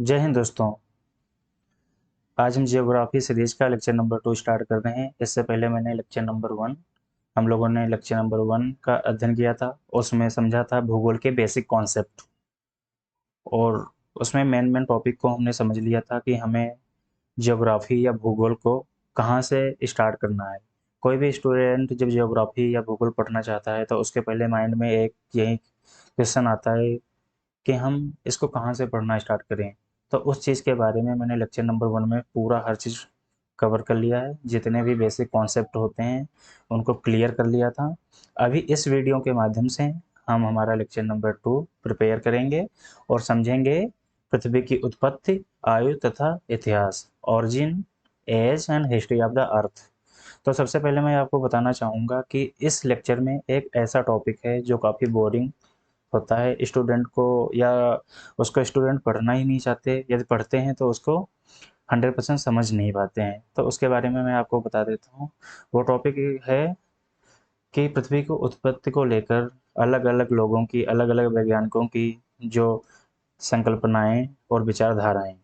जय हिंद दोस्तों। आज हम जियोग्राफी सीरीज का लेक्चर नंबर 2 स्टार्ट कर रहे हैं। इससे पहले मैंने लेक्चर नंबर 1 हम लोगों ने लेक्चर नंबर 1 का अध्ययन किया था। उसमें समझा था भूगोल के बेसिक कॉन्सेप्ट, और उसमें मेन मेन टॉपिक को हमने समझ लिया था कि हमें जियोग्राफी या भूगोल को कहाँ से स्टार्ट करना है। कोई भी स्टूडेंट जब जियोग्राफी या भूगोल पढ़ना चाहता है तो उसके पहले माइंड में एक यही क्वेश्चन आता है कि हम इसको कहाँ से पढ़ना स्टार्ट करें। तो उस चीज़ के बारे में मैंने लेक्चर नंबर 1 में पूरा हर चीज़ कवर कर लिया है। जितने भी बेसिक कॉन्सेप्ट होते हैं उनको क्लियर कर लिया था। अभी इस वीडियो के माध्यम से हम हमारा लेक्चर नंबर 2 प्रिपेयर करेंगे और समझेंगे पृथ्वी की उत्पत्ति, आयु तथा इतिहास, origin, age and history of the earth. तो सबसे पहले मैं आपको बताना चाहूँगा कि इस लेक्चर में एक ऐसा टॉपिक है जो काफ़ी बोरिंग होता है स्टूडेंट को, या उसको स्टूडेंट पढ़ना ही नहीं चाहते, यदि पढ़ते हैं तो उसको 100% समझ नहीं पाते हैं। तो उसके बारे में मैं आपको बता देता हूँ। वो टॉपिक है कि पृथ्वी को उत्पत्ति को लेकर अलग अलग लोगों की, अलग अलग वैज्ञानिकों की जो संकल्पनाएं और विचारधाराएं,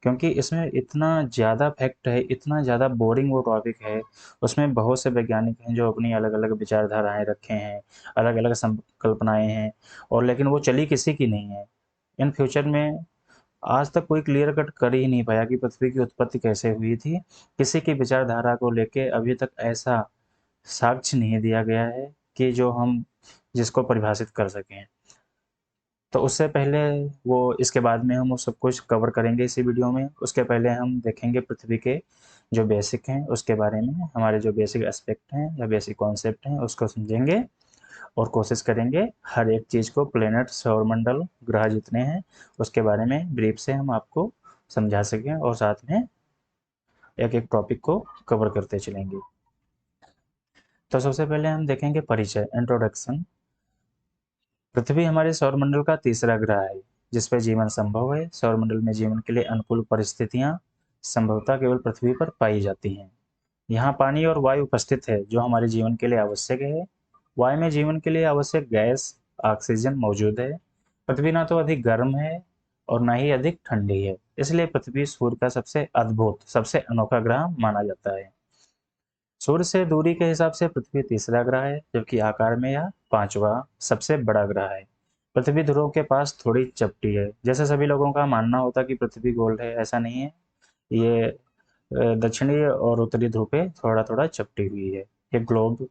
क्योंकि इसमें इतना ज़्यादा फैक्ट है, इतना ज़्यादा बोरिंग वो टॉपिक है। उसमें बहुत से वैज्ञानिक हैं जो अपनी अलग अलग विचारधाराएं रखे हैं, अलग अलग संकल्पनाएं हैं, और लेकिन वो चली किसी की नहीं है। इन फ्यूचर में आज तक कोई क्लियर कट कर ही नहीं पाया कि पृथ्वी की उत्पत्ति कैसे हुई थी। किसी की विचारधारा को लेके अभी तक ऐसा साक्ष्य नहीं दिया गया है कि जो हम जिसको परिभाषित कर सकें। तो उससे पहले वो इसके बाद में हम वो सब कुछ कवर करेंगे इसी वीडियो में। उसके पहले हम देखेंगे पृथ्वी के जो बेसिक हैं उसके बारे में, हमारे जो बेसिक एस्पेक्ट हैं या बेसिक कॉन्सेप्ट हैं उसको समझेंगे, और कोशिश करेंगे हर एक चीज़ को, प्लेनेट, सौरमंडल, ग्रह जितने हैं उसके बारे में ब्रीफ से हम आपको समझा सकें, और साथ में एक एक टॉपिक को कवर करते चलेंगे। तो सबसे पहले हम देखेंगे परिचय, इंट्रोडक्शन। पृथ्वी हमारे सौरमंडल का तीसरा ग्रह है जिस पर जीवन संभव है। सौरमंडल में जीवन के लिए अनुकूल परिस्थितियां संभवतः केवल पृथ्वी पर पाई जाती हैं। यहाँ पानी और वायु उपस्थित है जो हमारे जीवन के लिए आवश्यक है। वायु में जीवन के लिए आवश्यक गैस ऑक्सीजन मौजूद है। पृथ्वी ना तो अधिक गर्म है और ना ही अधिक ठंडी है, इसलिए पृथ्वी सूर्य का सबसे अद्भुत, सबसे अनोखा ग्रह माना जाता है। सूर्य से दूरी के हिसाब से पृथ्वी तीसरा ग्रह है, जबकि आकार में यह पांचवा सबसे बड़ा ग्रह है। पृथ्वी ध्रुव के पास थोड़ी चपटी है। जैसे सभी लोगों का मानना होता कि पृथ्वी गोल है, ऐसा नहीं है। ये दक्षिणी और उत्तरी ध्रुव पे थोड़ा थोड़ा चपटी हुई है। ये ग्लोब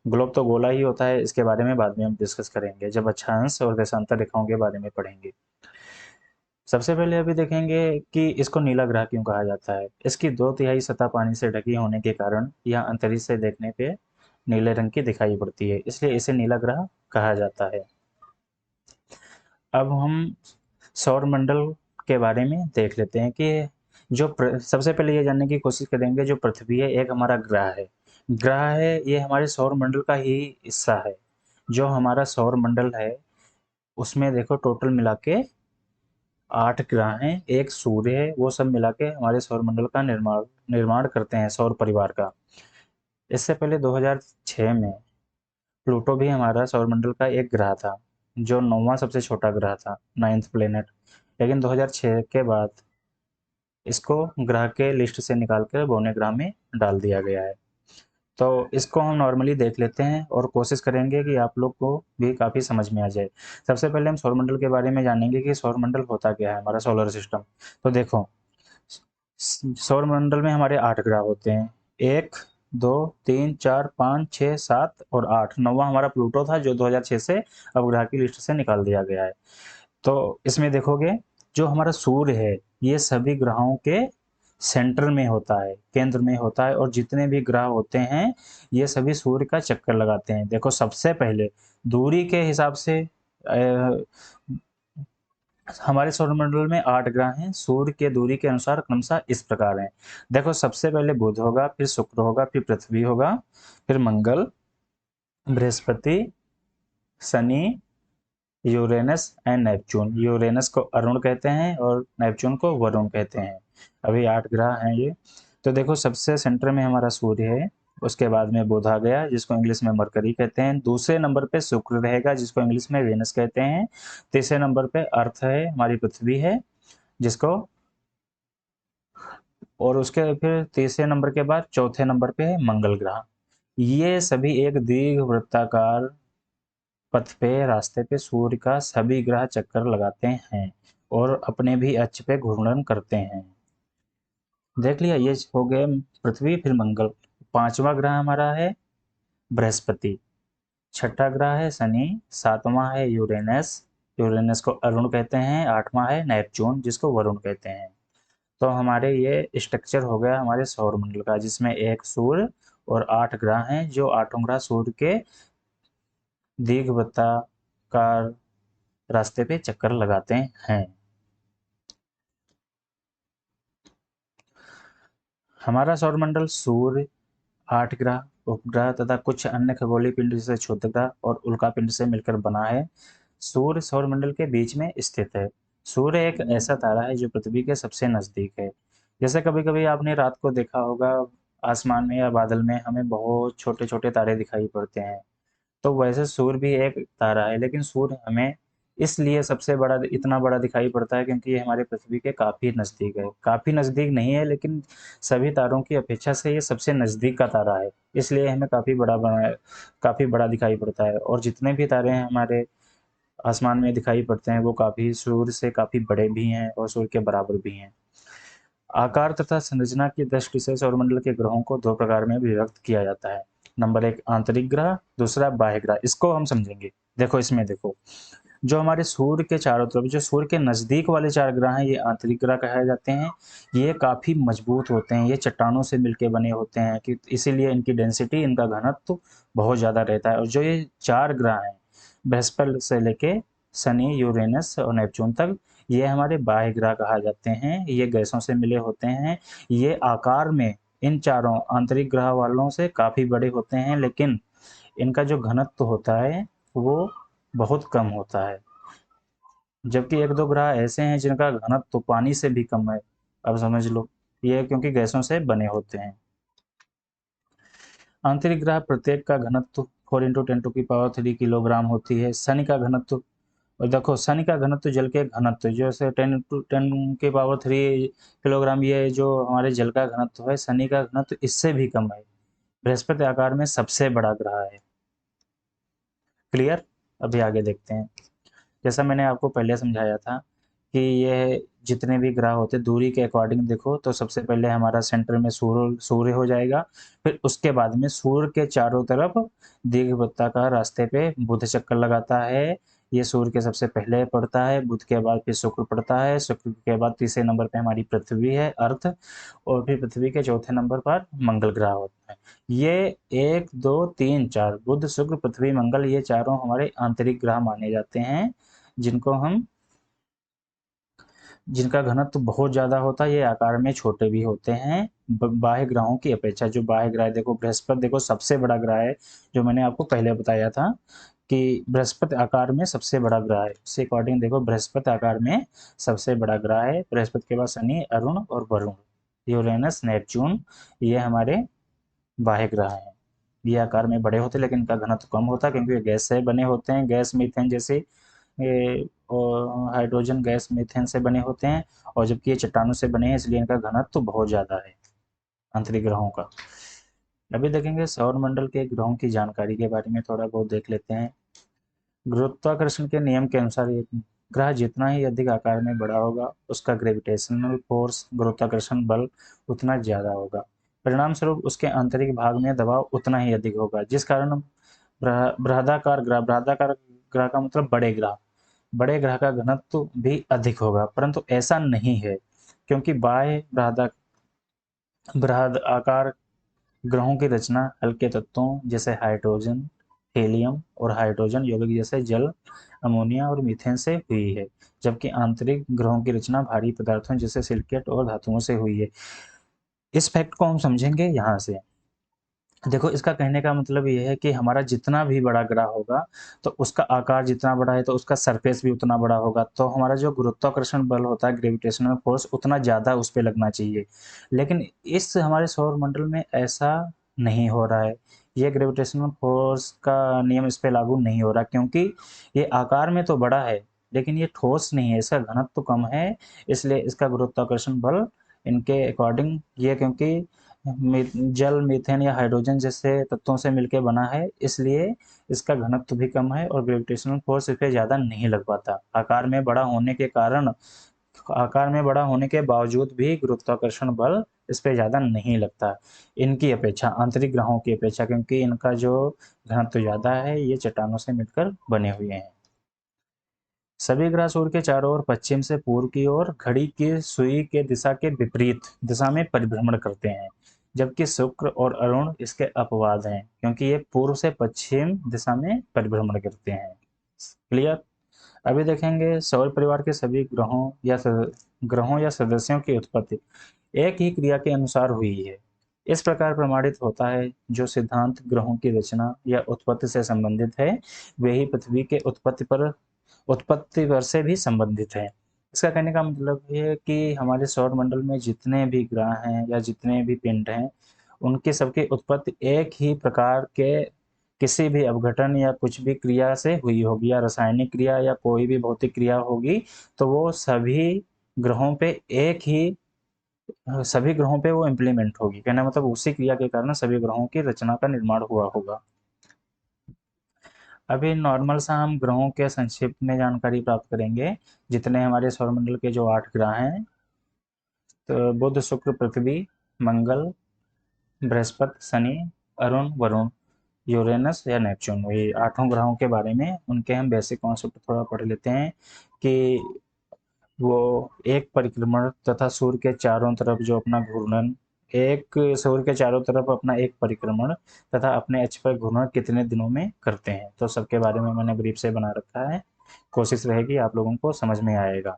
ग्लोब तो गोला ही होता है। इसके बारे में बाद में हम डिस्कस करेंगे जब अक्षांश और देशांतर रेखाओं के बारे में पढ़ेंगे। सबसे पहले अभी देखेंगे कि इसको नीला ग्रह क्यों कहा जाता है। इसकी 2/3 सतह पानी से ढकी होने के कारण यह अंतरिक्ष से देखने पे नीले रंग की दिखाई पड़ती है, इसलिए इसे नीला ग्रह कहा जाता है। अब हम सौर मंडल के बारे में देख लेते हैं कि सबसे पहले ये जानने की कोशिश करेंगे, जो पृथ्वी है एक हमारा ग्रह है, ये हमारे सौर मंडल का ही हिस्सा है। जो हमारा सौर मंडल है उसमें देखो टोटल मिला के 8 ग्रह हैं, एक सूर्य है, वो सब मिला के हमारे सौरमंडल का निर्माण निर्माण करते हैं, सौर परिवार का। इससे पहले 2006 में प्लूटो भी हमारा सौरमंडल का एक ग्रह था, जो 9वां सबसे छोटा ग्रह था, 9th प्लेनेट। लेकिन 2006 के बाद इसको ग्रह के लिस्ट से निकाल कर बौने ग्रह में डाल दिया गया है। तो इसको हम नॉर्मली देख लेते हैं और कोशिश करेंगे कि आप लोग को भी काफ़ी समझ में आ जाए। सबसे पहले हम सौरमंडल के बारे में जानेंगे कि सौरमंडल होता क्या है, हमारा सोलर सिस्टम। तो देखो, सौरमंडल में हमारे 8 ग्रह होते हैं। 1, 2, 3, 4, 5, 6, 7 और 8। 9वां हमारा प्लूटो था जो 2006 से अब ग्रह की लिस्ट से निकाल दिया गया है। तो इसमें देखोगे जो हमारा सूर्य है ये सभी ग्रहों के सेंटर में होता है, केंद्र में होता है, और जितने भी ग्रह होते हैं ये सभी सूर्य का चक्कर लगाते हैं। देखो सबसे पहले दूरी के हिसाब से हमारे सौरमंडल में 8 ग्रह हैं। सूर्य के दूरी के अनुसार क्रमशः इस प्रकार हैं। देखो सबसे पहले बुध होगा, फिर शुक्र होगा, फिर पृथ्वी होगा, फिर मंगल, बृहस्पति, शनि, यूरेनस एंड नेपच्यून। यूरेनस को अरुण कहते हैं और नेपच्यून को वरुण कहते हैं। अभी 8 ग्रह हैं ये। तो देखो सबसे सेंटर में हमारा सूर्य है, उसके बाद में बुध आ गया जिसको इंग्लिश में मरकरी कहते हैं। दूसरे नंबर पे शुक्र रहेगा जिसको इंग्लिश में वेनस कहते हैं। तीसरे नंबर पे अर्थ है, हमारी पृथ्वी है। जिसको, और उसके फिर तीसरे नंबर के बाद चौथे नंबर पे है मंगल ग्रह। ये सभी एक दीर्घ वृत्ताकार पथ पे, रास्ते पे सूर्य का सभी ग्रह चक्कर लगाते हैं और अपने भी अक्ष पे घूर्णन करते हैं। देख लिया, ये हो गए पृथ्वी, फिर मंगल। पांचवा ग्रह हमारा है बृहस्पति, छठा ग्रह है शनि, सातवां है यूरेनस, यूरेनस को अरुण कहते हैं, आठवां है नेपच्यून जिसको वरुण कहते हैं। तो हमारे ये स्ट्रक्चर हो गया हमारे सौर मंडल का, जिसमें एक सूर्य और 8 ग्रह हैं, जो आठों ग्रह सूर्य के दीर्घवृत्ताकार रास्ते पे चक्कर लगाते हैं। हमारा सौरमंडल सूर्य, 8 ग्रह, उपग्रह तथा कुछ अन्य खगोलीय पिंड जैसे क्षुद्रग्रह और उल्कापिंड से मिलकर बना है। सूर्य सौरमंडल के बीच में स्थित है। सूर्य एक ऐसा तारा है जो पृथ्वी के सबसे नजदीक है। जैसे कभी कभी आपने रात को देखा होगा, आसमान में या बादल में हमें बहुत छोटे छोटे तारे दिखाई पड़ते हैं। तो वैसे सूर्य भी एक तारा है, लेकिन सूर्य हमें इसलिए सबसे बड़ा, इतना बड़ा दिखाई पड़ता है क्योंकि ये हमारे पृथ्वी के काफी नजदीक है। काफी नजदीक नहीं है, लेकिन सभी तारों की अपेक्षा से ये सबसे नजदीक का तारा है, इसलिए हमें काफी बड़ा दिखाई पड़ता है। और जितने भी तारे हैं हमारे आसमान में दिखाई पड़ते हैं, वो काफी सूर्य से काफी बड़े भी हैं और सूर्य के बराबर भी हैं। आकार तथा संरचना की दृष्टि से सौरमंडल के ग्रहों को दो प्रकार में विभक्त किया जाता है। नंबर एक आंतरिक ग्रह, दूसरा बाह्य ग्रह। इसको हम समझेंगे। देखो इसमें देखो, जो हमारे सूर्य के चारों तरफ, जो सूर्य के नजदीक वाले 4 ग्रह हैं, ये आंतरिक ग्रह कहे जाते हैं। ये काफी मजबूत होते हैं, ये चट्टानों से मिलके बने होते हैं, कि इसीलिए इनकी डेंसिटी, इनका घनत्व बहुत ज्यादा रहता है। और जो ये 4 ग्रह हैं, बृहस्पति से लेके शनि, यूरेनस और नेपच्यून तक, ये हमारे बाह्य ग्रह कहा जाते हैं। ये गैसों से मिले होते हैं। ये आकार में इन चारों आंतरिक ग्रह वालों से काफी बड़े होते हैं, लेकिन इनका जो घनत्व होता है वो बहुत कम होता है। जबकि एक दो ग्रह ऐसे हैं जिनका घनत्व पानी से भी कम है। अब समझ लो, ये क्योंकि गैसों से बने होते हैं। आंतरिक ग्रह प्रत्येक का घनत्व 4 × 10⁻³ किलोग्राम होती है। शनि का घनत्व, और देखो शनि का घनत्व जल के घनत्व जैसे 10⁻³ किलोग्राम, ये जो हमारे जल का घनत्व है, शनि का घनत्व इससे भी कम है। बृहस्पति आकार में सबसे बड़ा ग्रह है। क्लियर? अभी आगे देखते हैं। जैसा मैंने आपको पहले समझाया था कि ये जितने भी ग्रह होते हैं, दूरी के अकॉर्डिंग देखो, तो सबसे पहले हमारा सेंटर में सूर्य हो जाएगा। फिर उसके बाद में सूर्य के चारों तरफ दीर्घवृत्ताकार रास्ते पे बुध चक्कर लगाता है। ये सूर्य के सबसे पहले पड़ता है, बुध के बाद फिर शुक्र पड़ता है, शुक्र के बाद तीसरे नंबर पे हमारी पृथ्वी है, अर्थ, और फिर पृथ्वी के चौथे नंबर पर मंगल ग्रह होता है। ये 1 2 3 4 बुध शुक्र पृथ्वी मंगल, ये चारों हमारे आंतरिक ग्रह माने जाते हैं, जिनको हम, जिनका घनत्व बहुत ज्यादा होता है। ये आकार में छोटे भी होते हैं बाह्य ग्रहों की अपेक्षा। जो बाह्य ग्रह, देखो बृहस्पति, देखो सबसे बड़ा ग्रह है, जो मैंने आपको पहले बताया था कि बृहस्पति आकार में सबसे बड़ा ग्रह है। उसी अकॉर्डिंग देखो, बृहस्पति आकार में सबसे बड़ा ग्रह है। बृहस्पति के बाद शनि, अरुण और वरुण, यूरेनस, नेपच्यून, ये हमारे बाह्य ग्रह हैं। ये आकार में बड़े होते हैं, लेकिन इनका घनत्व कम होता है क्योंकि ये गैस से बने होते हैं। गैस, मीथेन जैसे, ये और हाइड्रोजन गैस मीथेन से बने होते हैं, और जबकि ये चट्टानों से बने हैं, इसलिए इनका घनत्व बहुत ज़्यादा है आंतरिक ग्रहों का। अभी देखेंगे सौर मंडल के ग्रहों की जानकारी के बारे में थोड़ा बहुत देख लेते हैं। गुरुत्वाकर्षण के नियम के अनुसार ये ग्रह जितना ही अधिक आकार में बड़ा होगा, उसका ग्रेविटेशनल फोर्स, गुरुत्वाकर्षण बल, उतना ज़्यादा होगा। परिणाम स्वरूप उसके आंतरिक भाग में दबाव उतना ही अधिक होगा, जिस कारण बृहदाकार ग्रह का मतलब बड़े ग्रह का घनत्व भी अधिक होगा। परंतु ऐसा नहीं है, क्योंकि बाह्य बृहद आकार ग्रहों की रचना हल्के तत्वों जैसे हाइड्रोजन, हीलियम और हाइड्रोजन यौगिक जैसे जल, अमोनिया और मीथेन से हुई है, जबकि आंतरिक ग्रहों की रचना भारी पदार्थों जैसे सिलिकेट और धातुओं से हुई है। इस फैक्ट को हम समझेंगे यहाँ से। देखो, इसका कहने का मतलब ये है कि हमारा जितना भी बड़ा ग्रह होगा, तो उसका आकार जितना बड़ा है, तो उसका सरफेस भी उतना बड़ा होगा, तो हमारा जो गुरुत्वाकर्षण बल होता है, ग्रेविटेशनल फोर्स, उतना ज़्यादा उस पर लगना चाहिए। लेकिन इस हमारे सौर मंडल में ऐसा नहीं हो रहा है। ये ग्रेविटेशनल फोर्स का नियम इस पर लागू नहीं हो रहा, क्योंकि ये आकार में तो बड़ा है, लेकिन ये ठोस नहीं है, इसका घनत्व तो कम है, इसलिए इसका गुरुत्वाकर्षण बल इनके अकॉर्डिंग ये, क्योंकि जल, मीथेन या हाइड्रोजन जैसे तत्वों से मिलकर बना है, इसलिए इसका घनत्व भी कम है और ग्रेविटेशनल फोर्स इस पे ज़्यादा नहीं लग पाता। आकार में बड़ा होने के बावजूद भी गुरुत्वाकर्षण बल इस पे ज़्यादा नहीं लगता इनकी अपेक्षा, आंतरिक ग्रहों की अपेक्षा, क्योंकि इनका जो घनत्व ज़्यादा है, ये चट्टानों से मिलकर बने हुए हैं। सभी ग्रह सूर्य के चारों ओर पश्चिम से पूर्व की ओर घड़ी की सुई के दिशा के विपरीत दिशा में परिभ्रमण करते हैं, जबकि शुक्र और अरुण इसके अपवाद हैं, क्योंकि ये पूर्व से पश्चिम दिशा में परिभ्रमण करते हैं। क्लियर? अभी देखेंगे सौर परिवार के सभी ग्रहों या सदस्यों की उत्पत्ति एक ही क्रिया के अनुसार हुई है। इस प्रकार प्रमाणित होता है जो सिद्धांत ग्रहों की रचना या उत्पत्ति से संबंधित है, वही पृथ्वी के उत्पत्ति पर से भी संबंधित है। इसका कहने का मतलब ये है कि हमारे सौर मंडल में जितने भी ग्रह हैं या जितने भी पिंड हैं, उनकी सबकी उत्पत्ति एक ही प्रकार के किसी भी अपघटन या कुछ भी क्रिया से हुई होगी, या रासायनिक क्रिया या कोई भी भौतिक क्रिया होगी, तो वो ग्रहों पे एक ही सभी ग्रहों पे वो इम्प्लीमेंट होगी। कहना मतलब उसी क्रिया के कारण सभी ग्रहों की रचना का निर्माण हुआ होगा। अभी नॉर्मल सा हम ग्रहों के संक्षिप्त में जानकारी प्राप्त करेंगे। जितने हमारे सौरमंडल के जो 8 ग्रह हैं, तो बुध, शुक्र, पृथ्वी, मंगल, बृहस्पति, शनि, अरुण, वरुण, यूरेनस या नेपच्यून, ये 8 ग्रहों के बारे में उनके हम बेसिक कॉन्सेप्ट थोड़ा पढ़ लेते हैं कि वो एक परिक्रमण तथा सूर्य के चारों तरफ जो अपना घूर्णन, एक सूर्य के चारों तरफ अपना एक परिक्रमण तथा अपने अक्ष पर घूर्णन कितने दिनों में करते हैं, तो सबके बारे में मैंने ब्रीफ से बना रखा है। कोशिश रहेगी आप लोगों को समझ में आएगा।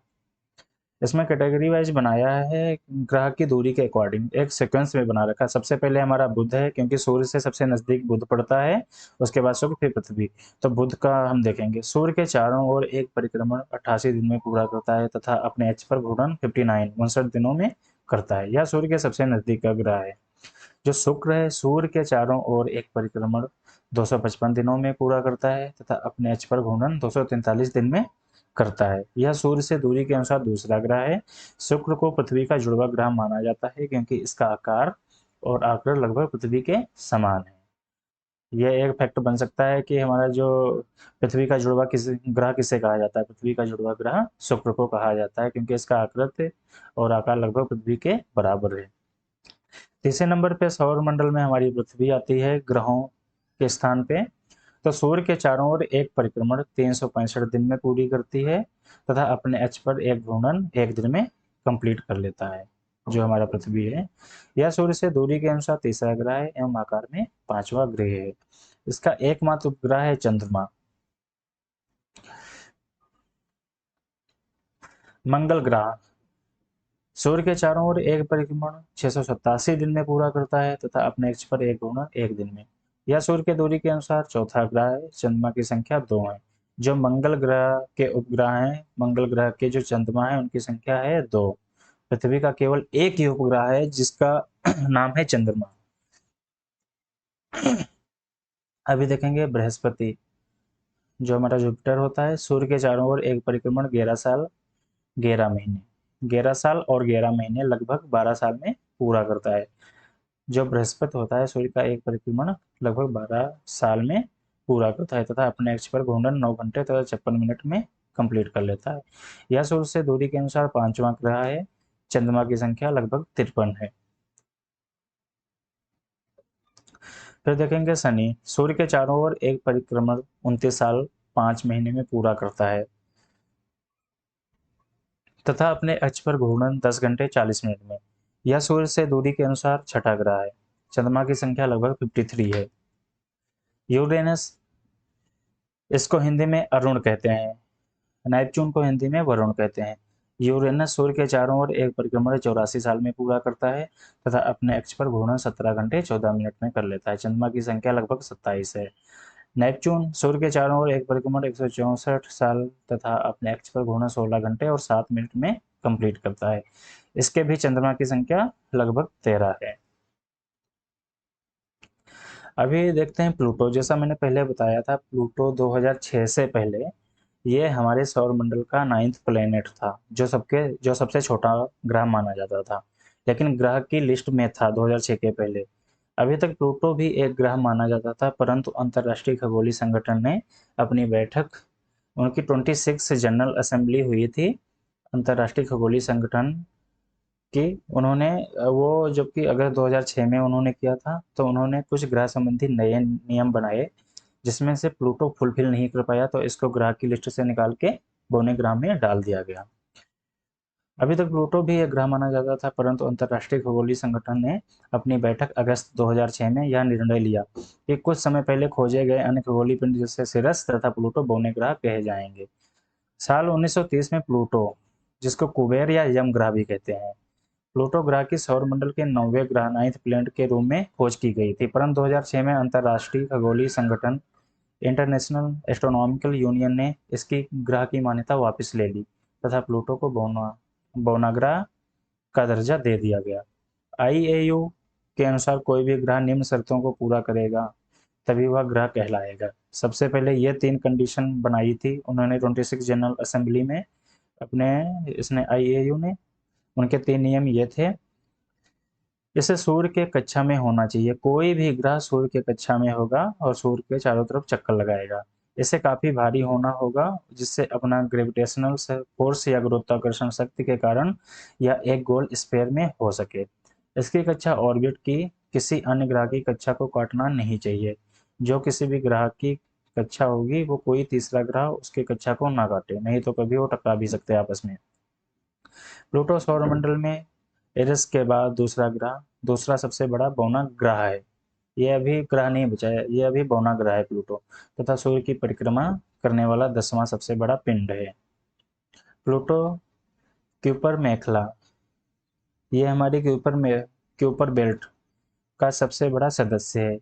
इसमें कैटेगरी वाइज बनाया है ग्रह की दूरी के अकॉर्डिंग, एक सीक्वेंस में बना रखा है। सबसे पहले हमारा बुध है, क्योंकि सूर्य से सबसे नजदीक बुध पड़ता है, उसके बाद शुक्र, फिर पृथ्वी। तो बुध का हम देखेंगे। सूर्य के चारों ओर एक परिक्रमण 88 दिन में पूरा करता है तथा अपने अक्ष पर घूर्णन 59 दिनों में करता है। यह सूर्य के सबसे नजदीक का ग्रह है। जो शुक्र है, सूर्य के चारों ओर एक परिक्रमण 255 दिनों में पूरा करता है तथा अपने अक्ष पर घूर्णन 243 दिन में करता है। यह सूर्य से दूरी के अनुसार दूसरा ग्रह है। शुक्र को पृथ्वी का जुड़वा ग्रह माना जाता है, क्योंकि इसका आकार और आकृति लगभग पृथ्वी के समान है। यह एक फैक्ट बन सकता है कि हमारा जो पृथ्वी का जुड़वा ग्रह किसे कहा जाता है, पृथ्वी का जुड़वा ग्रह शुक्र को कहा जाता है, क्योंकि इसका आकृति और आकार लगभग पृथ्वी के बराबर है। तीसरे नंबर पे सौर मंडल में हमारी पृथ्वी आती है ग्रहों के स्थान पे। तो सूर्य के चारों ओर एक परिक्रमण 365 दिन में पूरी करती है तथा अपने अक्ष पर एक घूर्णन एक दिन में कंप्लीट कर लेता है, जो हमारा पृथ्वी है। यह सूर्य से दूरी के अनुसार तीसरा ग्रह है एवं आकार में 5वां ग्रह है। इसका एकमात्र उपग्रह है चंद्रमा। मंगल ग्रह सूर्य के चारों ओर एक परिक्रमण 687 दिन में पूरा करता है तथा अपने अक्ष पर एक घूर्णन एक दिन में। यह सूर्य के दूरी के अनुसार चौथा ग्रह है। चंद्रमा की संख्या 2 है। जो मंगल ग्रह के उपग्रह हैं, मंगल ग्रह के जो चंद्रमा है, उनकी संख्या है 2। पृथ्वी का केवल एक ही उपग्रह है जिसका नाम है चंद्रमा। अभी देखेंगे बृहस्पति, जो हमारा जुपिटर होता है। सूर्य के चारों ओर एक परिक्रमण 11 साल और 11 महीने लगभग 12 साल में पूरा करता है। जो बृहस्पति होता है, सूर्य का एक परिक्रमण लगभग 12 साल में पूरा करता है तथा अपने अक्ष पर घूर्णन 9 घंटे तथा 56 मिनट में कंप्लीट कर लेता है। यह सूर्य से दूरी के अनुसार 5वां ग्रह है। चंद्रमा की संख्या लगभग 53 है। फिर देखेंगे शनि। सूर्य के चारों ओर एक परिक्रमण 29 साल 5 महीने में पूरा करता है तथा अपने अक्ष पर घूर्णन 10 घंटे 40 मिनट में। यह सूर्य से दूरी के अनुसार छठा ग्रह है। चंद्रमा की संख्या लगभग 53 है। यूरेनस, इसको हिंदी में अरुण कहते हैं। नेपच्यून को हिंदी में वरुण कहते हैं। यूरेनस सूर्य के चारों ओर एक परिक्रमण 84 साल में पूरा करता है तथा अपने अक्ष पर घूर्णन 17 घंटे 14 मिनट में कर लेता है। चंद्रमा की संख्या लगभग 27 है। नेपच्यून सूर्य के चारों ओर एक परिक्रमण 164 साल तथा अपने अक्ष पर घूर्णन 16 घंटे और 7 मिनट में कंप्लीट करता है। इसके भी चंद्रमा की संख्या लगभग 13 है। अभी देखते हैं प्लूटो। जैसा मैंने पहले बताया था, प्लूटो 2006 से पहले ये हमारे सौरमंडल का 9th प्लेनेट था, जो सबसे छोटा ग्रह माना जाता था, लेकिन ग्रह की लिस्ट में था 2006 के पहले। अभी तक प्लूटो भी एक ग्रह माना जाता था, परंतु अंतर्राष्ट्रीय खगोलीय संगठन ने अपनी बैठक, उनकी 26 जनरल असेंबली हुई थी अंतर्राष्ट्रीय खगोलीय संगठन की। उन्होंने वो जबकि अगर 2006 में उन्होंने किया था, तो उन्होंने कुछ ग्रह संबंधी नए नियम बनाए, जिसमें से प्लूटो फुलफिल नहीं कर पाया, तो इसको ग्रह की लिस्ट से निकाल के बौने ग्रह में डाल दिया गया। अभी तक प्लूटो भी एक ग्रह माना जाता था, परंतु अंतर्राष्ट्रीय खगोलीय संगठन ने अपनी बैठक अगस्त 2006 में यह निर्णय लिया कि कुछ समय पहले खोजे गए अन्य खगोलीय पिंड जैसे सिरस तथा प्लूटो बौने ग्रह कहे जाएंगे। साल 1930 में प्लूटो, जिसको कुबेर या यम ग्रह भी कहते हैं, प्लूटो ग्रह की सौरमंडल के 9वें ग्रह 9th प्लैनेट के रूप में खोज की गई थी, परंतु 2006 में अंतर्राष्ट्रीय खगोलीय संगठन इंटरनेशनल एस्ट्रोनॉमिकल यूनियन ने इसकी ग्रह की मान्यता वापस ले ली तथा प्लूटो को बौना ग्रह का दर्जा दे दिया गया। आईएयू के अनुसार कोई भी ग्रह निम्न शर्तों को पूरा करेगा तभी वह ग्रह कहलाएगा। सबसे पहले ये 3 कंडीशन बनाई थी उन्होंने 26 जनरल असेंबली में, अपने इसने आईएयू ने। उनके 3 नियम ये थे। इसे सूर्य के कक्षा में होना चाहिए, कोई भी ग्रह सूर्य के कक्षा में होगा और सूर्य के चारों तरफ चक्कर लगाएगा। इसे काफी भारी होना होगा, जिससे अपना ग्रेविटेशनल फोर्स या गुरुत्वाकर्षण शक्ति के कारण यह एक गोल स्फीयर में हो सके। इसकी कक्षा ऑर्बिट की किसी अन्य ग्रह की कक्षा को काटना नहीं चाहिए। जो किसी भी ग्रह की कक्षा होगी वो कोई तीसरा ग्रह उसकी कक्षा को ना काटे, नहीं तो कभी वो टकरा भी सकते हैं आपस में। प्लूटो सौरमंडल में एरिस के बाद दूसरा ग्रह, दूसरा सबसे बड़ा बौना ग्रह है। ये अभी ग्रह नहीं बचा है, ये अभी बौना ग्रह है प्लूटो, तथा सूर्य की परिक्रमा करने वाला 10वां सबसे बड़ा पिंड है। प्लूटो क्यूपर मेखला, ये हमारी क्यूपर बेल्ट का सबसे बड़ा सदस्य है।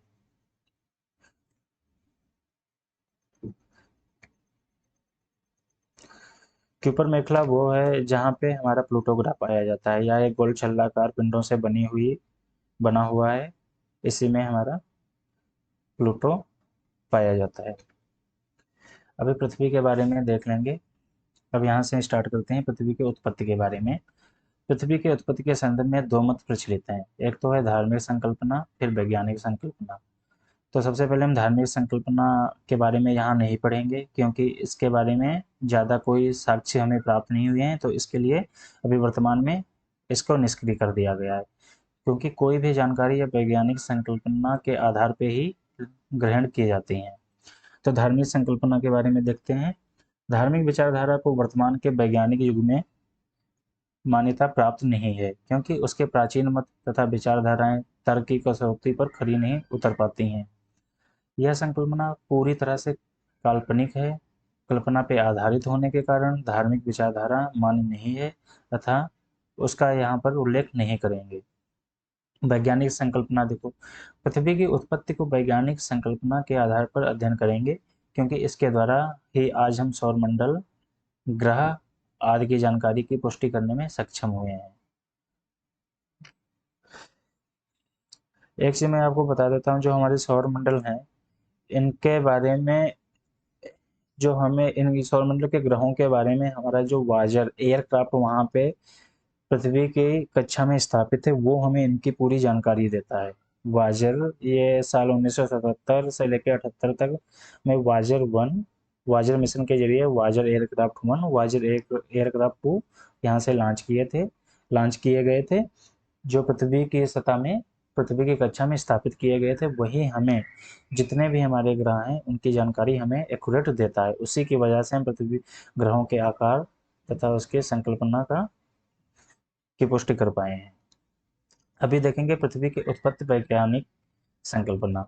क्यूपर मेखला वो है जहाँ पे हमारा प्लूटो ग्रह पाया जाता है। यह एक गोल छल्लाकार पिंडों से बना हुआ है। इसी में हमारा प्लूटो पाया जाता है। अभी पृथ्वी के बारे में देख लेंगे। अब यहाँ से स्टार्ट करते हैं पृथ्वी की उत्पत्ति के बारे में। पृथ्वी की उत्पत्ति के संदर्भ में 2 मत प्रचलित हैं। एक तो है धार्मिक संकल्पना, फिर वैज्ञानिक संकल्पना। तो सबसे पहले हम धार्मिक संकल्पना के बारे में यहाँ नहीं पढ़ेंगे, क्योंकि इसके बारे में ज़्यादा कोई साक्ष्य हमें प्राप्त नहीं हुए हैं, तो इसके लिए अभी वर्तमान में इसको निष्क्रिय कर दिया गया है, क्योंकि कोई भी जानकारी या वैज्ञानिक संकल्पना के आधार पे ही ग्रहण की जाती हैं। तो धार्मिक संकल्पना के बारे में देखते हैं। धार्मिक विचारधारा को वर्तमान के वैज्ञानिक युग में मान्यता प्राप्त नहीं है, क्योंकि उसके प्राचीन मत तथा विचारधाराएं तर्क की कसौटी पर खरी नहीं उतर पाती हैं। यह संकल्पना पूरी तरह से काल्पनिक है। कल्पना पे आधारित होने के कारण धार्मिक विचारधारा मान्य नहीं है तथा उसका यहाँ पर उल्लेख नहीं करेंगे। वैज्ञानिक संकल्पना देखो, पृथ्वी की उत्पत्ति को वैज्ञानिक संकल्पना के आधार पर अध्ययन करेंगे, क्योंकि इसके द्वारा ही आज हम सौरमंडल, ग्रह आदि की जानकारी की पुष्टि करने में सक्षम हुए हैं। एक चीज मैं आपको बता देता हूँ, जो हमारे सौरमंडल हैं इनके बारे में, जो हमें इन सौरमंडल के ग्रहों के बारे में हमारा जो वाजर एयरक्राफ्ट वहाँ पे पृथ्वी की कक्षा में स्थापित है, वो हमें इनकी पूरी जानकारी देता है। वाजर ये साल 1977 से लेकर 78 तक में वाजर मिशन के जरिए वाजर एयरक्राफ्ट 1, वाजर एयरक्राफ्ट 2 यहाँ से लॉन्च किए गए थे, जो पृथ्वी की कक्षा में स्थापित किए गए थे। वही हमें जितने भी हमारे ग्रह हैं उनकी जानकारी हमें एक्यूरेट देता है। उसी की वजह से हम पृथ्वी ग्रहों के आकार तथा उसके संकल्पना का की पुष्टि कर पाए हैं। अभी देखेंगे पृथ्वी की उत्पत्ति वैज्ञानिक संकल्पना।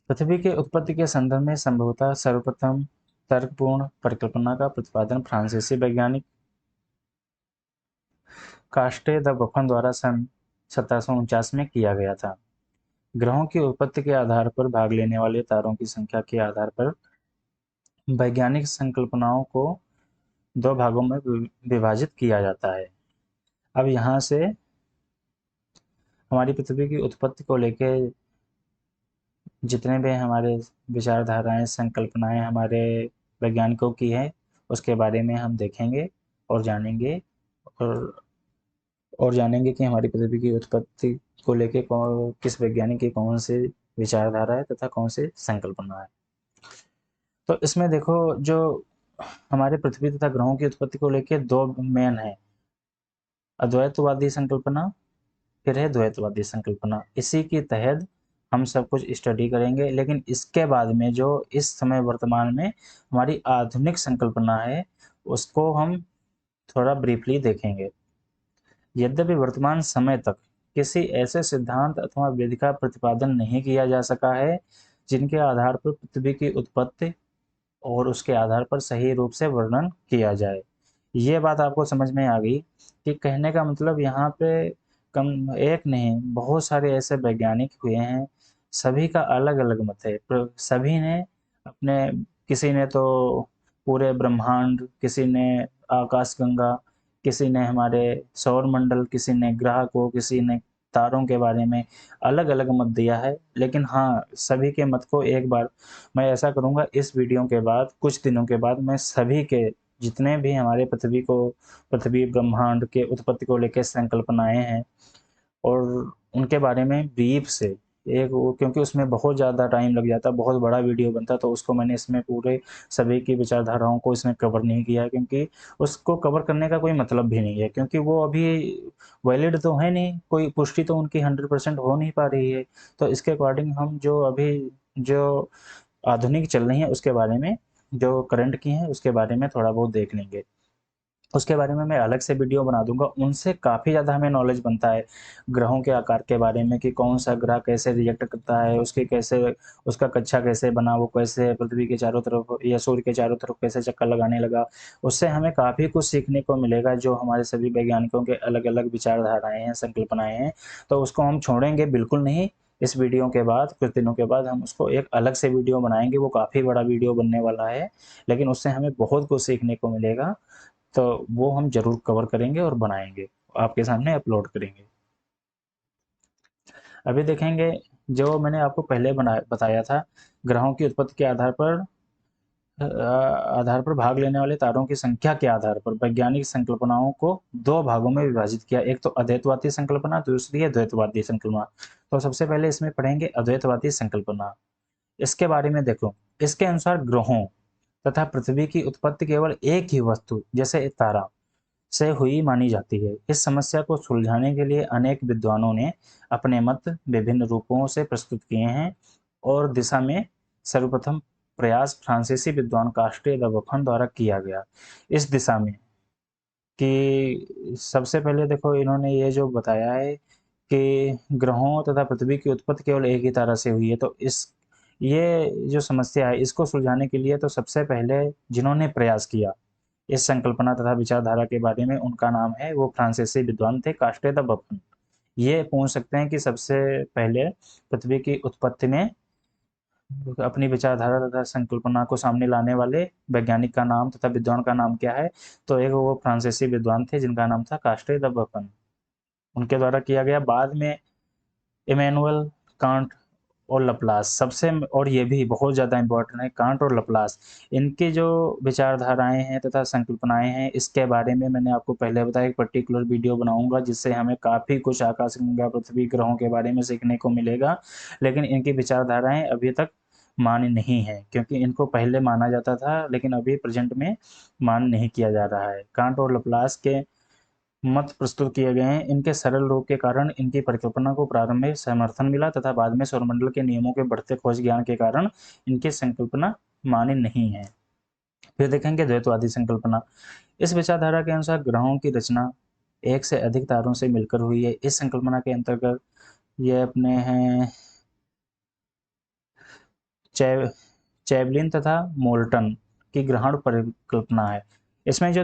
पृथ्वी के उत्पत्ति के संदर्भ में संभवतः सर्वप्रथम तर्कपूर्ण परिकल्पना का प्रतिपादन फ्रांसीसी वैज्ञानिक कास्टे द बफन द्वारा सन 1749 में किया गया था। ग्रहों की उत्पत्ति के आधार पर भाग लेने वाले तारों की संख्या के आधार पर वैज्ञानिक संकल्पनाओं को 2 भागों में विभाजित किया जाता है। अब यहाँ से हमारी पृथ्वी की उत्पत्ति को लेके जितने भी हमारे विचारधाराएं, संकल्पनाएं, हमारे वैज्ञानिकों की है उसके बारे में हम देखेंगे और जानेंगे, और जानेंगे कि हमारी पृथ्वी की उत्पत्ति को लेके किस वैज्ञानिक की कौन सी विचारधारा है तथा कौन सी संकल्पना है। तो इसमें देखो, जो हमारे पृथ्वी तथा ग्रहों की उत्पत्ति को लेके दो मेन है, अद्वैतवादी संकल्पना, फिर है द्वैतवादी संकल्पना। इसी के तहत हम सब कुछ स्टडी करेंगे, लेकिन इसके बाद में जो इस समय वर्तमान में हमारी आधुनिक संकल्पना है उसको हम थोड़ा ब्रीफली देखेंगे। यद्यपि वर्तमान समय तक किसी ऐसे सिद्धांत अथवा विधि का प्रतिपादन नहीं किया जा सका है जिनके आधार पर पृथ्वी की उत्पत्ति और उसके आधार पर सही रूप से वर्णन किया जाए। ये बात आपको समझ में आ गई कि कहने का मतलब यहाँ पे कम एक नहीं, बहुत सारे ऐसे वैज्ञानिक हुए हैं, सभी का अलग अलग मत है, सभी ने अपने, किसी ने तो पूरे ब्रह्मांड, किसी ने आकाशगंगा, किसी ने हमारे सौर मंडल, किसी ने ग्रह को, किसी ने तारों के बारे में अलग अलग मत दिया है। लेकिन हाँ, सभी के मत को एक बार मैं ऐसा करूँगा, इस वीडियो के बाद कुछ दिनों के बाद मैं सभी के, जितने भी हमारे पृथ्वी ब्रह्मांड के उत्पत्ति को लेकर संकल्पनाएं हैं और उनके बारे में ब्रीफ से एक वो, क्योंकि उसमें बहुत ज़्यादा टाइम लग जाता, बहुत बड़ा वीडियो बनता, तो उसको मैंने इसमें पूरे सभी की विचारधाराओं को इसमें कवर नहीं किया, क्योंकि उसको कवर करने का कोई मतलब भी नहीं है, क्योंकि वो अभी वैलिड तो है नहीं, कोई पुष्टि तो उनकी 100% हो नहीं पा रही है। तो इसके अकॉर्डिंग हम जो अभी जो आधुनिक चल रही हैं उसके बारे में, जो करंट की हैं उसके बारे में थोड़ा बहुत देख लेंगे। उसके बारे में मैं अलग से वीडियो बना दूंगा, उनसे काफ़ी ज़्यादा हमें नॉलेज बनता है ग्रहों के आकार के बारे में, कि कौन सा ग्रह कैसे रिएक्ट करता है, उसके कैसे, उसका कक्षा कैसे बना, वो कैसे पृथ्वी के चारों तरफ या सूर्य के चारों तरफ कैसे चक्कर लगाने लगा। उससे हमें काफ़ी कुछ सीखने को मिलेगा, जो हमारे सभी वैज्ञानिकों के अलग अलग विचारधाराएँ हैं, संकल्पनाएँ हैं। तो उसको हम छोड़ेंगे बिल्कुल नहीं। इस वीडियो के बाद कुछ दिनों के बाद हम उसको एक अलग से वीडियो बनाएंगे, वो काफ़ी बड़ा वीडियो बनने वाला है, लेकिन उससे हमें बहुत कुछ सीखने को मिलेगा। तो वो हम ज़रूर कवर करेंगे और बनाएंगे, आपके सामने अपलोड करेंगे। अभी देखेंगे, जो मैंने आपको पहले बताया था, ग्रहों की उत्पत्ति के आधार पर भाग लेने वाले तारों की संख्या के आधार पर वैज्ञानिक संकल्पनाओं को दो भागों में विभाजित किया। एक तो अद्वैतवादी संकल्पना, दूसरी है द्वैतवादी संकल्पना। तो सबसे पहले इसमें पढ़ेंगे अद्वैतवादी संकल्पना। इसके बारे में देखो, इसके अनुसार ग्रहों तथा पृथ्वी की उत्पत्ति केवल एक ही वस्तु, जैसे तारा, से हुई मानी जाती है। इस समस्या को सुलझाने के लिए अनेक विद्वानों ने अपने मत विभिन्न रूपों से प्रस्तुत किए हैं, और दिशा में सर्वप्रथम प्रयास फ्रांसीसी विद्वान कास्टे द बफन द्वारा किया गया। इस दिशा में कि सबसे पहले देखो, इन्होंने ये जो बताया है कि ग्रहों तथा पृथ्वी की उत्पत्ति केवल एक ही तारा से हुई है, तो इस ये जो समस्या है इसको सुलझाने के लिए तो सबसे पहले जिन्होंने प्रयास किया इस संकल्पना तथा विचारधारा के बारे में, उनका नाम है, वो फ्रांसीसी विद्वान थे कास्टे द बफन। ये पूछ सकते हैं कि सबसे पहले पृथ्वी की उत्पत्ति में अपनी विचारधारा तथा संकल्पना को सामने लाने वाले वैज्ञानिक का नाम तथा विद्वान का नाम क्या है, तो एक वो फ्रांसीसी विद्वान थे जिनका नाम था कास्टे द बफन, उनके द्वारा किया गया। बाद में इमैनुअल कांट और लप्लास, सबसे, और ये भी बहुत ज़्यादा इम्पोर्टेंट है, कांट और लप्लास, इनकी जो विचारधाराएं हैं तथा संकल्पनाएं हैं, इसके बारे में मैंने आपको पहले बताया, एक पर्टिकुलर वीडियो बनाऊंगा जिससे हमें काफ़ी कुछ आकाशगंगा, पृथ्वी, ग्रहों के बारे में सीखने को मिलेगा। लेकिन इनकी विचारधाराएं अभी तक मान्य नहीं है, क्योंकि इनको पहले माना जाता था लेकिन अभी प्रेजेंट में मान नहीं किया जा रहा है। कांट और लप्लास के मत प्रस्तुत किए गए हैं। इनके सरल रूप के कारण इनकी परिकल्पना को प्रारंभ में समर्थन मिला, तथा बाद में सौरमंडल के नियमों के बढ़ते खोज ज्ञान के कारण इनकी संकल्पना मान्य नहीं है। फिर देखेंगे द्वैतवादी संकल्पना। इस विचारधारा के अनुसार ग्रहों की रचना एक से अधिक तारों से मिलकर हुई है। इस संकल्पना के अंतर्गत ये अपने हैं चैवलिन तथा मोल्टन की ग्रहण परिकल्पना है। इसमें जो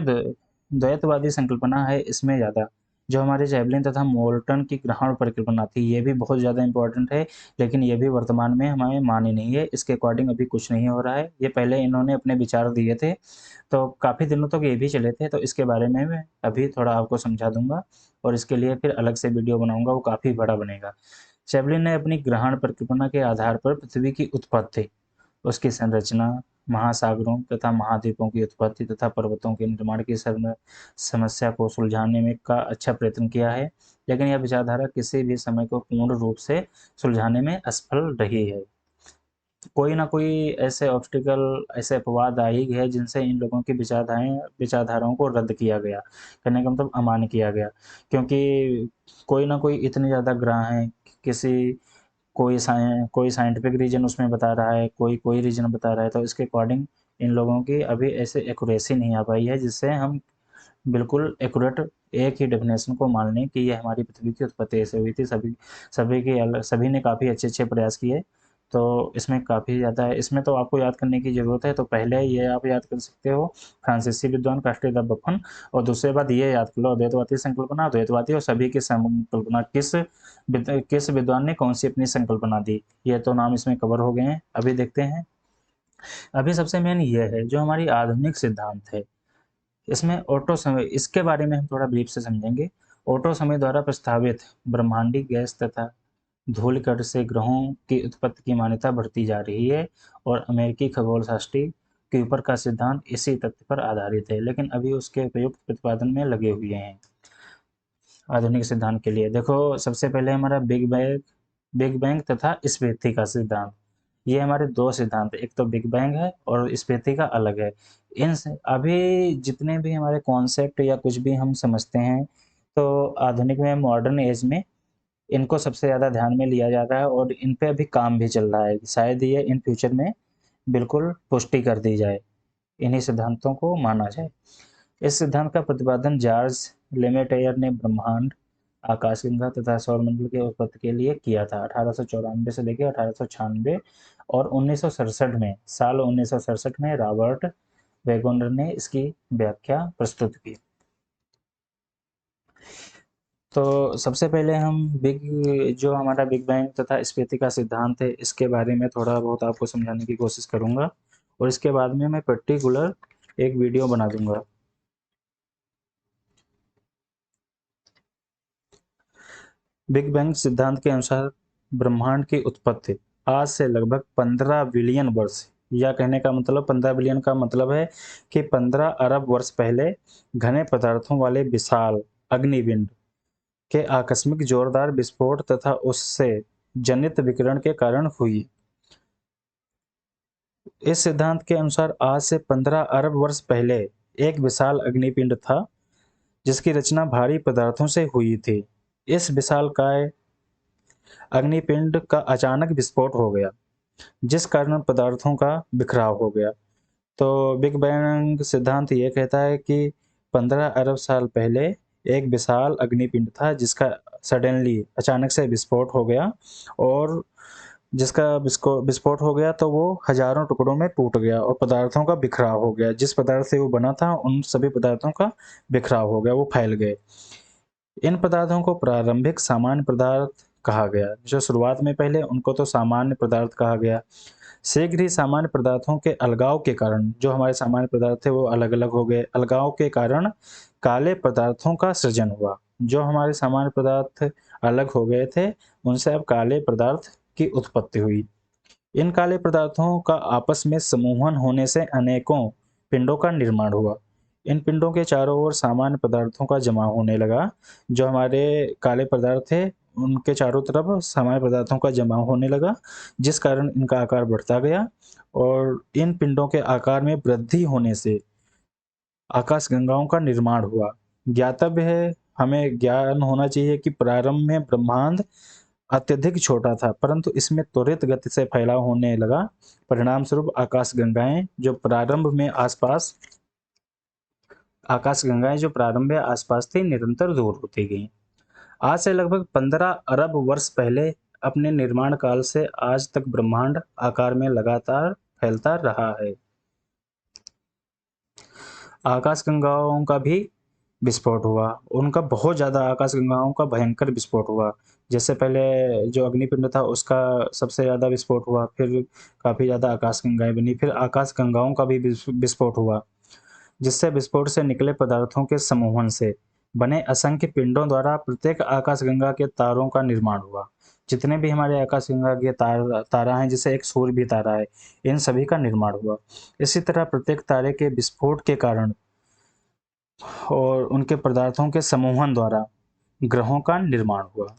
द्वैतवादी संकल्पना है, इसमें ज़्यादा जो हमारे चैवलिन तथा मोल्टन की ग्रहण परिकल्पना थी, ये भी बहुत ज़्यादा इंपॉर्टेंट है, लेकिन ये भी वर्तमान में हमें मानी नहीं है। इसके अकॉर्डिंग अभी कुछ नहीं हो रहा है। ये पहले इन्होंने अपने विचार दिए थे, तो काफ़ी दिनों तक ये भी चले थे, तो इसके बारे में मैं अभी थोड़ा आपको समझा दूंगा, और इसके लिए फिर अलग से वीडियो बनाऊंगा, वो काफ़ी बड़ा बनेगा। चैवलिन ने अपनी ग्रहण परिकल्पना के आधार पर पृथ्वी की उत्पत्ति, उसकी संरचना, महासागरों तथा महाद्वीपों की उत्पत्ति तथा पर्वतों के निर्माण की समस्या को सुलझाने में का अच्छा प्रयत्न किया है, लेकिन यह विचारधारा किसी भी समय को पूर्ण रूप से सुलझाने में असफल रही है। कोई ना कोई ऐसे ऑब्स्टिकल, ऐसे अपवाद आ ही गए जिनसे इन लोगों की विचारधाराओं को रद्द किया गया, कहने का मतलब अमान्य किया गया। क्योंकि कोई ना कोई इतने ज़्यादा ग्रह हैं, किसी कोई साइंटिफिक रीजन उसमें बता रहा है, कोई कोई रीजन बता रहा है, तो इसके अकॉर्डिंग इन लोगों की अभी ऐसे एक्यूरेसी नहीं आ पाई है जिससे हम बिल्कुल एक्यूरेट एक ही डेफिनेशन को मान लें कि ये हमारी पृथ्वी की उत्पत्ति ऐसे हुई थी। सभी ने काफ़ी अच्छे अच्छे प्रयास किए, तो इसमें काफ़ी ज़्यादा है। इसमें तो आपको याद करने की ज़रूरत है, तो पहले ये आप याद कर सकते हो, फ्रांसीसी विद्वान कास्टे द बफन, और दूसरे बात ये याद कर लो, अद्वैतवादी संकल्पना, अद्वैतवादी और सभी की संकल्पना, किस विद्वान ने कौन सी अपनी संकल्पना दी, ये तो नाम इसमें कवर हो गए हैं। अभी देखते हैं, अभी सबसे मेन ये है जो हमारी आधुनिक सिद्धांत है, इसमें ऑटो समय, इसके बारे में हम थोड़ा ब्रीफ से समझेंगे। ऑटो समय द्वारा प्रस्तावित ब्रह्मांडी गैस तथा धूलकण से ग्रहों की उत्पत्ति की मान्यता बढ़ती जा रही है, और अमेरिकी खगोलशास्त्री क्यूपर का सिद्धांत इसी तथ्य पर आधारित है, लेकिन अभी उसके उपयुक्त प्रतिपादन में लगे हुए हैं। आधुनिक सिद्धांत के लिए देखो, सबसे पहले हमारा बिग बैंग तथा स्फीति का सिद्धांत। ये हमारे दो सिद्धांत, एक तो बिग बैंग है और स्फीति का अलग है। इन अभी जितने भी हमारे कॉन्सेप्ट या कुछ भी हम समझते हैं, तो आधुनिक में, मॉडर्न एज में इनको सबसे ज़्यादा ध्यान में लिया जाता है, और इन पे अभी काम भी चल रहा है। शायद ये इन फ्यूचर में बिल्कुल पुष्टि कर दी जाए, इन्हीं सिद्धांतों को माना जाए। इस सिद्धांत का प्रतिपादन जॉर्ज लेमेटेयर ने ब्रह्मांड, आकाशगंगा तथा सौरमंडल की उत्पत्ति के लिए किया था, 1894 से लेकर 1896, और 1967 में, साल 1967 में रॉबर्ट वेगोनर ने इसकी व्याख्या प्रस्तुत की। तो सबसे पहले हम जो हमारा बिग बैंग तथा स्फीति का सिद्धांत है, इसके बारे में थोड़ा बहुत आपको समझाने की कोशिश करूंगा, और इसके बाद में मैं पर्टिकुलर एक वीडियो बना दूंगा। बिग बैंग सिद्धांत के अनुसार ब्रह्मांड की उत्पत्ति आज से लगभग 15 बिलियन वर्ष, या कहने का मतलब 15 बिलियन का मतलब है कि 15 अरब वर्ष पहले घने पदार्थों वाले विशाल अग्निपिंड के आकस्मिक जोरदार विस्फोट तथा उससे जनित विकिरण के कारण हुई। इस सिद्धांत के अनुसार आज से 15 अरब वर्ष पहले एक विशाल अग्निपिंड था जिसकी रचना भारी पदार्थों से हुई थी। इस विशालकाय अग्निपिंड का अचानक विस्फोट हो गया, जिस कारण पदार्थों का बिखराव हो गया। तो बिग बैंग सिद्धांत ये कहता है कि 15 अरब साल पहले एक विशाल अग्निपिंड था जिसका सडनली, अचानक से विस्फोट हो गया, और जिसका विस्फोट हो गया तो वो हजारों टुकड़ों में टूट गया और पदार्थों का बिखराव हो गया। जिस पदार्थ से वो बना था उन सभी पदार्थों का बिखराव हो गया, वो फैल गए। इन पदार्थों को प्रारंभिक सामान्य पदार्थ कहा गया। जो शुरुआत में पहले, उनको तो सामान्य पदार्थ कहा गया। शीघ्र ही सामान्य पदार्थों के अलगाव के कारण, जो हमारे सामान्य पदार्थ थे वो अलग अलग हो गए। अलगाव के कारण काले पदार्थों का सृजन हुआ। जो हमारे सामान्य पदार्थ अलग हो गए थे, उनसे अब काले पदार्थ की उत्पत्ति हुई। इन काले पदार्थों का आपस में समूहन होने से अनेकों पिंडों का निर्माण हुआ। इन पिंडों के चारों ओर सामान्य पदार्थों का जमा होने लगा। जो हमारे काले पदार्थ थे, उनके चारों तरफ सामान्य पदार्थों का जमा होने लगा, जिस कारण इनका आकार बढ़ता गया, और इन पिंडों के आकार में वृद्धि होने से आकाशगंगाओं का निर्माण हुआ। ज्ञातव्य है, हमें ज्ञान होना चाहिए कि प्रारंभ में ब्रह्मांड अत्यधिक छोटा था, परंतु इसमें त्वरित गति से फैलाव होने लगा। परिणाम स्वरूप आकाशगंगाएं जो प्रारंभ में आसपास थी, निरंतर दूर होती गईं। आज से लगभग 15 अरब वर्ष पहले अपने निर्माण काल से आज तक ब्रह्मांड आकार में लगातार फैलता रहा है। आकाशगंगाओं का भी विस्फोट हुआ, उनका बहुत ज़्यादा, आकाशगंगाओं का भयंकर विस्फोट हुआ। जैसे पहले जो अग्निपिंड था उसका सबसे ज़्यादा विस्फोट हुआ, फिर काफ़ी ज़्यादा आकाशगंगाएं बनी, फिर आकाशगंगाओं का भी विस्फोट हुआ, जिससे विस्फोट से निकले पदार्थों के समूहन से बने असंख्य पिंडों द्वारा प्रत्येक आकाशगंगा के तारों का निर्माण हुआ। जितने भी हमारे आकाशगंगा के तारा हैं, जैसे एक सूर्य भी तारा है, इन सभी का निर्माण हुआ। इसी तरह प्रत्येक तारे के विस्फोट के कारण और उनके पदार्थों के समूहन द्वारा ग्रहों का निर्माण हुआ।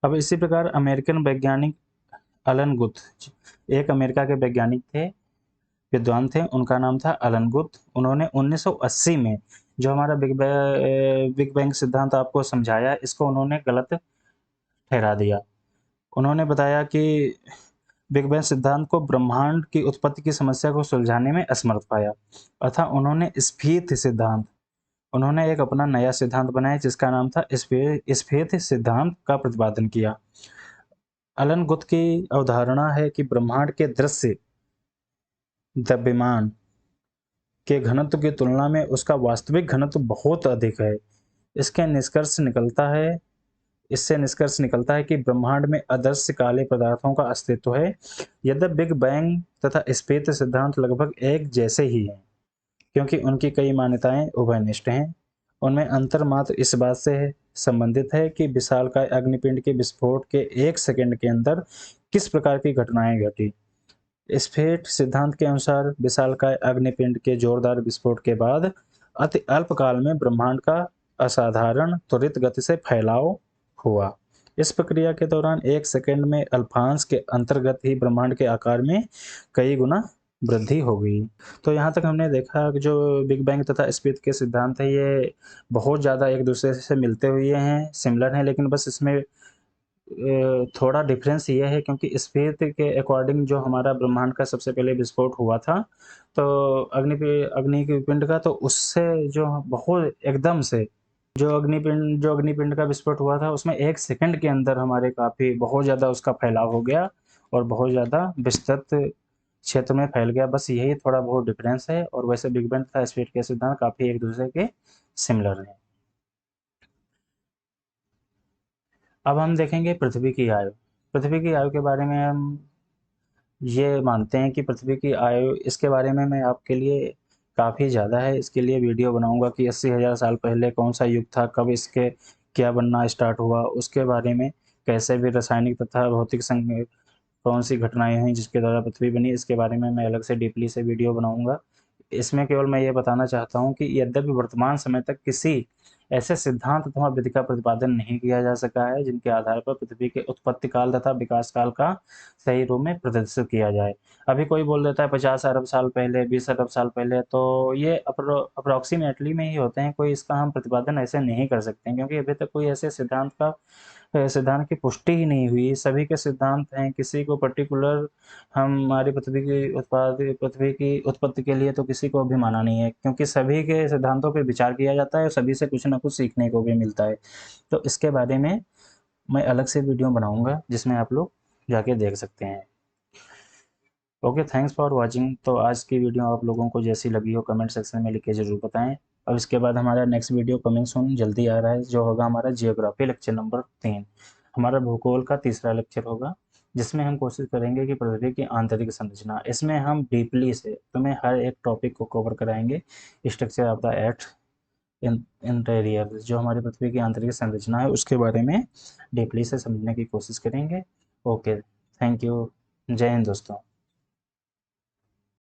अब इसी प्रकार अमेरिकन वैज्ञानिक अलन गुथ, एक अमेरिका के वैज्ञानिक थे, विद्वान थे, उनका नाम था अलन गुथ। उन्होंने 1980 में जो हमारा बिग बैंग सिद्धांत आपको समझाया, इसको उन्होंने गलत ठहरा दिया। उन्होंने बताया कि बिग बैंग सिद्धांत को ब्रह्मांड की उत्पत्ति की समस्या को सुलझाने में असमर्थ पाया, अतः उन्होंने स्फीत सिद्धांत, उन्होंने एक अपना नया सिद्धांत बनाया जिसका नाम था स्फीत सिद्धांत का प्रतिपादन किया। अलन गुथ की अवधारणा है कि ब्रह्मांड के दृश्य द्रव्यमान के घनत्व की तुलना में उसका वास्तविक घनत्व बहुत अधिक है। इससे निष्कर्ष निकलता है कि ब्रह्मांड में अदृश्य काले पदार्थों का अस्तित्व है। यद्यपि बिग बैंग तथा स्फीत सिद्धांत लगभग एक जैसे ही हैं, क्योंकि उनकी कई मान्यताएं उभयनिष्ठ हैं। उनमें अंतर मात्र इस बात से संबंधित है कि विशालकाय अग्निपिंड के विस्फोट के 1 सेकंड के अंदर किस प्रकार की घटनाएं घटी। स्फीत सिद्धांत के अनुसार विशालकाय अग्निपिंड के जोरदार विस्फोट के बाद अति अल्प काल में ब्रह्मांड का असाधारण त्वरित गति से फैलाव हुआ। इस प्रक्रिया के दौरान 1 सेकंड में अल्पांश के अंतर्गत ही ब्रह्मांड के आकार में कई गुना वृद्धि हो गई। तो यहाँ तक हमने देखा कि जो बिग बैंग तथा स्फीत के सिद्धांत है, ये बहुत ज़्यादा एक दूसरे से मिलते हुए हैं, सिमिलर हैं, लेकिन बस इसमें थोड़ा डिफरेंस ये है क्योंकि स्फीत के अकॉर्डिंग जो हमारा ब्रह्मांड का सबसे पहले विस्फोट हुआ था, तो अग्नि के पिंड का, तो उससे जो बहुत एकदम से जो अग्निपिंड का विस्फोट हुआ था, उसमें 1 सेकंड के अंदर हमारे काफ़ी बहुत ज़्यादा उसका फैलाव हो गया और बहुत ज़्यादा विस्तृत क्षेत्र में फैल गया। बस यही थोड़ा बहुत डिफरेंस है, और वैसे बिग बैंग तथा स्फीत के सिद्धांत काफ़ी एक दूसरे के सिमिलर हैं। अब हम देखेंगे पृथ्वी की आयु। पृथ्वी की आयु के बारे में हम ये मानते हैं कि पृथ्वी की आयु, इसके बारे में मैं आपके लिए काफ़ी ज़्यादा है, इसके लिए वीडियो बनाऊंगा कि 80,000 साल पहले कौन सा युग था, कब इसके क्या बनना स्टार्ट हुआ, उसके बारे में कैसे भी रासायनिक तथा भौतिक कौन सी घटनाएं हुई जिसके द्वारा पृथ्वी बनी, इसके बारे में मैं अलग से डीपली से वीडियो बनाऊंगा। इसमें केवल मैं ये बताना चाहता हूँ कि यद्यपि वर्तमान समय तक किसी ऐसे सिद्धांत अथवा विधि का प्रतिपादन नहीं किया जा सका है जिनके आधार पर पृथ्वी के उत्पत्ति काल तथा विकास काल का सही रूप में प्रदर्शित किया जाए। अभी कोई बोल देता है 50 अरब साल पहले, 20 अरब साल पहले, तो ये अप्रोक्सीमेटली में ही होते हैं, कोई इसका हम प्रतिपादन ऐसे नहीं कर सकते हैं, क्योंकि अभी तक कोई ऐसे सिद्धांत की पुष्टि ही नहीं हुई। सभी के सिद्धांत हैं, किसी को पर्टिकुलर हमारी पृथ्वी की उत्पत्ति के लिए तो किसी को भी माना नहीं है, क्योंकि सभी के सिद्धांतों पे विचार किया जाता है और सभी से कुछ ना कुछ सीखने को भी मिलता है। तो इसके बारे में मैं अलग से वीडियो बनाऊंगा जिसमें आप लोग जाके देख सकते हैं। Okay, thanks for watching. तो आज की वीडियो आप लोगों को जैसी लगी हो कमेंट सेक्शन में लिख के ज़रूर बताएं। अब इसके बाद हमारा नेक्स्ट वीडियो कमिंग सून जल्दी आ रहा है, जो होगा हमारा जियोग्राफी लेक्चर नंबर 3, हमारा भूगोल का तीसरा लेक्चर होगा, जिसमें हम कोशिश करेंगे कि पृथ्वी की आंतरिक संरचना, इसमें हम डीपली से तुम्हें हर एक टॉपिक को कवर कराएंगे। Structure of the earth interior, जो हमारी पृथ्वी की आंतरिक संरचना है उसके बारे में डीपली से समझने की कोशिश करेंगे। Okay, thank you. जय हिंद दोस्तों।